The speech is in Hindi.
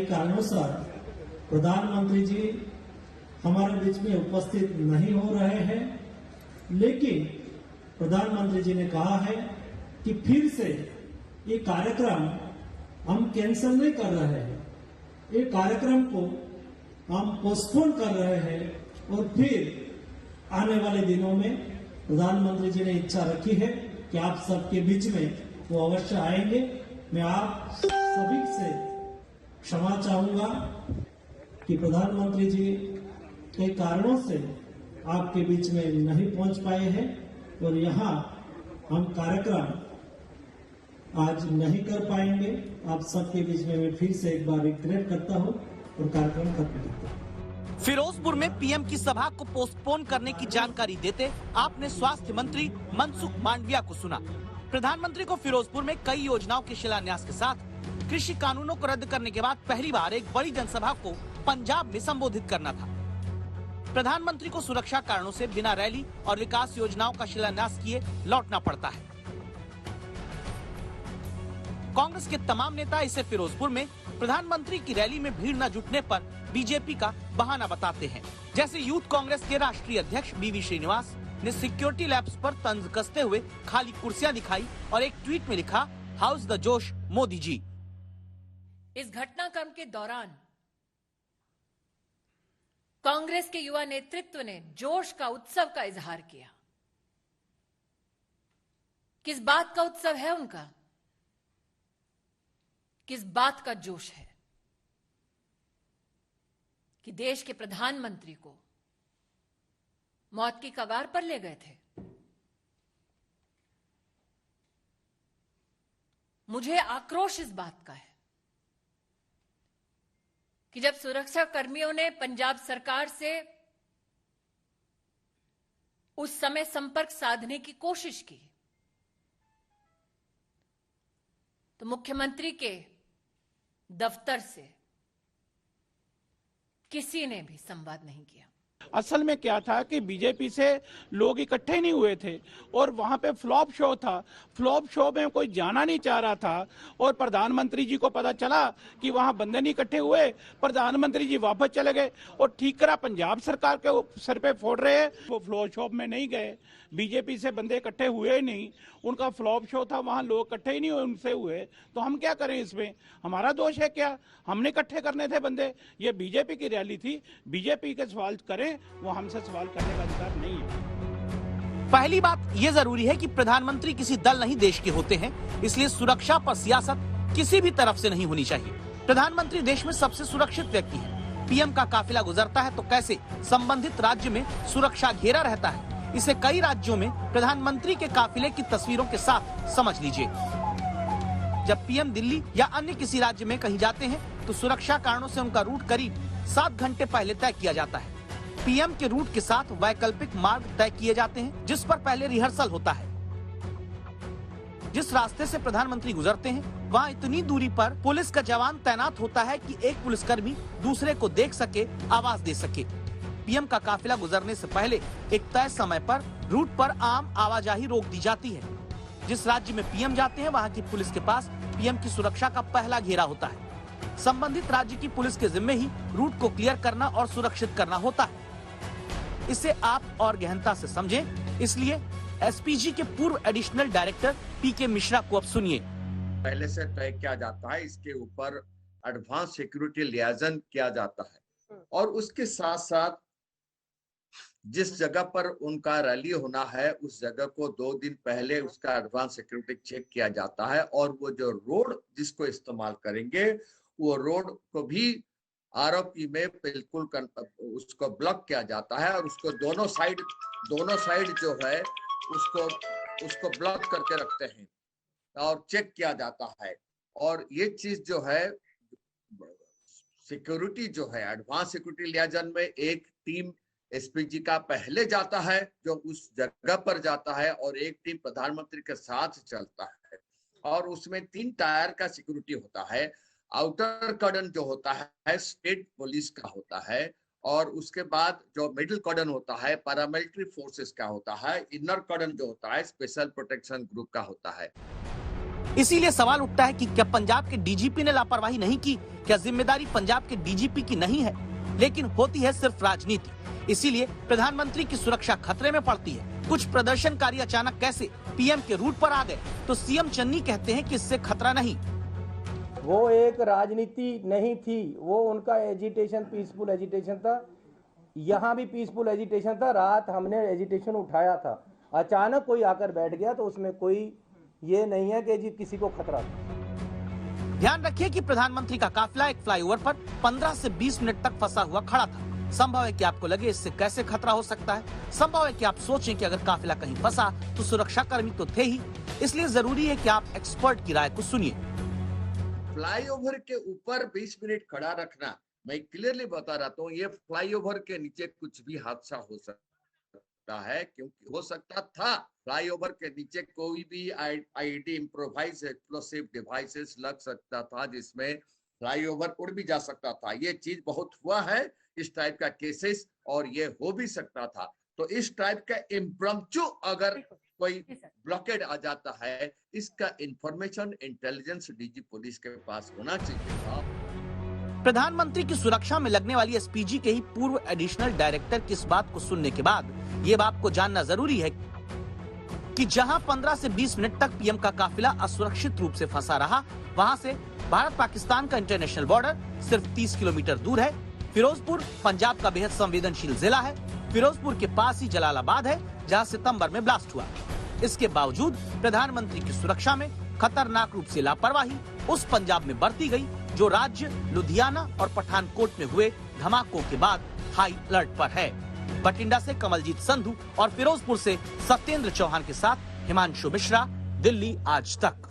कारणोंसर प्रधानमंत्री जी हमारे बीच में उपस्थित नहीं हो रहे हैं, लेकिन प्रधानमंत्री जी ने कहा है कि फिर से ये कार्यक्रम हम कैंसिल नहीं कर रहे हैं, ये कार्यक्रम को हम पोस्टपोन कर रहे हैं और फिर आने वाले दिनों में प्रधानमंत्री जी ने इच्छा रखी है कि आप सबके बीच में वो अवश्य आएंगे। मैं आप सभी से क्षमा चाहूंगा कि प्रधानमंत्री जी कई कारणों से आपके बीच में नहीं पहुंच पाए हैं और यहाँ हम कार्यक्रम आज नहीं कर पाएंगे। आप सबके बीच में मैं फिर से एक बार रिग्रेट करता हूँ और कार्यक्रम खत्म करता हूँ। फिरोजपुर में पीएम की सभा को पोस्टपोन करने की जानकारी देते आपने स्वास्थ्य मंत्री मनसुख मांडविया को सुना। प्रधानमंत्री को फिरोजपुर में कई योजनाओं के शिलान्यास के साथ कृषि कानूनों को रद्द करने के बाद पहली बार एक बड़ी जनसभा को पंजाब में संबोधित करना था। प्रधानमंत्री को सुरक्षा कारणों से बिना रैली और विकास योजनाओं का शिलान्यास किए लौटना पड़ता है। कांग्रेस के तमाम नेता इसे फिरोजपुर में प्रधानमंत्री की रैली में भीड़ न जुटने पर बीजेपी का बहाना बताते हैं। जैसे यूथ कांग्रेस के राष्ट्रीय अध्यक्ष बीवी श्रीनिवास ने सिक्योरिटी लैब्स पर तंज कसते हुए खाली कुर्सियां दिखाई और एक ट्वीट में लिखा, हाउस द जोश मोदी जी। इस घटनाक्रम के दौरान कांग्रेस के युवा नेतृत्व ने जोश का उत्सव का इजहार किया। किस बात का उत्सव है उनका? किस बात का जोश है कि देश के प्रधानमंत्री को मौत की कगार पर ले गए थे। मुझे आक्रोश इस बात का है कि जब सुरक्षा कर्मियों ने पंजाब सरकार से उस समय संपर्क साधने की कोशिश की तो मुख्यमंत्री के दफ्तर से किसी ने भी संवाद नहीं किया। असल में क्या था कि बीजेपी से लोग इकट्ठे नहीं हुए थे और वहां पे फ्लॉप शो था। फ्लॉप शो में कोई जाना नहीं चाह रहा था और प्रधानमंत्री जी को पता चला कि वहां बंदे नहीं इकट्ठे हुए, प्रधानमंत्री जी वापस चले गए और ठीकरा पंजाब सरकार के सर पे फोड़ रहे हैं। वो फ्लॉप शो में नहीं गए, बीजेपी से बंदे इकट्ठे हुए ही नहीं, उनका फ्लॉप शो था, वहां लोग इकट्ठे ही नहीं हुए उनसे हुए, तो हम क्या करें इसमें? हमारा दोष है क्या? हमने इकट्ठे करने थे बंदे? ये बीजेपी की रैली थी, बीजेपी के सवाल करें, वो हमसे सवाल करने का अधिकार नहीं है। पहली बात यह जरूरी है कि प्रधानमंत्री किसी दल नहीं देश के होते हैं, इसलिए सुरक्षा पर सियासत किसी भी तरफ से नहीं होनी चाहिए। प्रधानमंत्री देश में सबसे सुरक्षित व्यक्ति है। पीएम का काफिला गुजरता है तो कैसे संबंधित राज्य में सुरक्षा घेरा रहता है, इसे कई राज्यों में प्रधानमंत्री के काफिले की तस्वीरों के साथ समझ लीजिए। जब पीएम दिल्ली या अन्य किसी राज्य में कहीं जाते हैं तो सुरक्षा कारणों से उनका रूट करीब 7 घंटे पहले तय किया जाता है। पीएम के रूट के साथ वैकल्पिक मार्ग तय किए जाते हैं जिस पर पहले रिहर्सल होता है। जिस रास्ते से प्रधानमंत्री गुजरते हैं वहाँ इतनी दूरी पर पुलिस का जवान तैनात होता है कि एक पुलिसकर्मी दूसरे को देख सके, आवाज दे सके। पीएम का काफिला गुजरने से पहले एक तय समय पर रूट पर आम आवाजाही रोक दी जाती है। जिस राज्य में पीएम जाते हैं वहाँ की पुलिस के पास पीएम की सुरक्षा का पहला घेरा होता है। संबंधित राज्य की पुलिस के जिम्मे ही रूट को क्लियर करना और सुरक्षित करना होता है। इसे आप और गहनता से समझें, इसलिए एसपीजी के पूर्व एडिशनल डायरेक्टर पीके मिश्रा को अब सुनिए। पहले से तय किया जाता है, इसके ऊपर एडवांस सिक्योरिटी लियाजन किया जाता है और उसके साथ साथ जिस जगह पर उनका रैली होना है उस जगह को 2 दिन पहले उसका एडवांस सिक्योरिटी चेक किया जाता है और वो जो रोड जिसको इस्तेमाल करेंगे वो रोड को भी आरओपी में बिल्कुल उसको ब्लॉक किया जाता है और उसको दोनों साइड जो है उसको ब्लॉक करके रखते हैं और चेक किया जाता है। और ये चीज जो है सिक्योरिटी जो है एडवांस सिक्योरिटी लियाजन में एक टीम एसपीजी का पहले जाता है जो उस जगह पर जाता है और एक टीम प्रधानमंत्री के साथ चलता है और उसमें 3 टायर का सिक्योरिटी होता है। आउटर कर्डन जो होता है स्टेट पुलिस का होता है और उसके बाद जो मिडिल कर्डन होता है पैरामिलिट्री फोर्सेस का होता है, इनर कर्डन जो होता है स्पेशल प्रोटेक्शन ग्रुप का होता है। इसीलिए सवाल उठता है कि क्या पंजाब के डीजीपी ने लापरवाही नहीं की? क्या जिम्मेदारी पंजाब के डीजीपी की नहीं है? लेकिन होती है सिर्फ राजनीति। इसीलिए प्रधानमंत्री की सुरक्षा खतरे में पड़ती है। कुछ प्रदर्शनकारी अचानक कैसे पीएम के रूट पर आ गए, तो सीएम चन्नी कहते हैं कि इससे खतरा नहीं। वो एक राजनीति नहीं थी, वो उनका एजिटेशन पीसफुल एजिटेशन था। यहाँ भी पीसफुल एजिटेशन था। रात हमने एजिटेशन उठाया था, अचानक कोई आकर बैठ गया, तो उसमें कोई ये नहीं है कि जी किसी को खतरा था। ध्यान रखिए कि प्रधानमंत्री का काफिला एक फ्लाईओवर पर 15 से 20 मिनट तक फंसा हुआ खड़ा था। संभव है कि आपको लगे इससे कैसे खतरा हो सकता है। संभव है कि आप सोचें कि अगर काफिला कहीं फंसा तो सुरक्षा कर्मी तो थे ही। इसलिए जरूरी है कि आप एक्सपर्ट की राय को सुनिए। फ्लाईओवर के ऊपर 20 मिनट खड़ा रखना, मैं क्लियरली बता रहा हूँ, ये फ्लाईओवर के नीचे कुछ भी हादसा हो सकता है, क्योंकि हो सकता था फ्लाईओवर के नीचे कोई भी आईडी इम्प्रोवाइज एक्सप्लोसिव डिवाइसेस लग सकता था, जिसमें फ्लाईओवर उड़ भी जा सकता था। ये चीज बहुत हुआ है इस टाइप का केसेस, और ये हो भी सकता था। तो इस टाइप का इम्प्रम्पचू अगर कोई ब्लॉकेड आ जाता है, इसका इंफॉर्मेशन इंटेलिजेंस डीजी पुलिस के पास होना चाहिए था। प्रधानमंत्री की सुरक्षा में लगने वाली एसपीजी के ही पूर्व एडिशनल डायरेक्टर की इस बात को सुनने के बाद ये बात को जानना जरूरी है कि जहां 15 से 20 मिनट तक पीएम का काफिला असुरक्षित रूप से फंसा रहा, वहां से भारत पाकिस्तान का इंटरनेशनल बॉर्डर सिर्फ 30 किलोमीटर दूर है। फिरोजपुर पंजाब का बेहद संवेदनशील जिला है। फिरोजपुर के पास ही जलालाबाद है, जहां सितंबर में ब्लास्ट हुआ। इसके बावजूद प्रधानमंत्री की सुरक्षा में खतरनाक रूप से लापरवाही उस पंजाब में बरती गई, जो राज्य लुधियाना और पठानकोट में हुए धमाकों के बाद हाई अलर्ट पर है। बठिंडा से कमलजीत संधू और फिरोजपुर से सत्येंद्र चौहान के साथ हिमांशु मिश्रा, दिल्ली आज तक।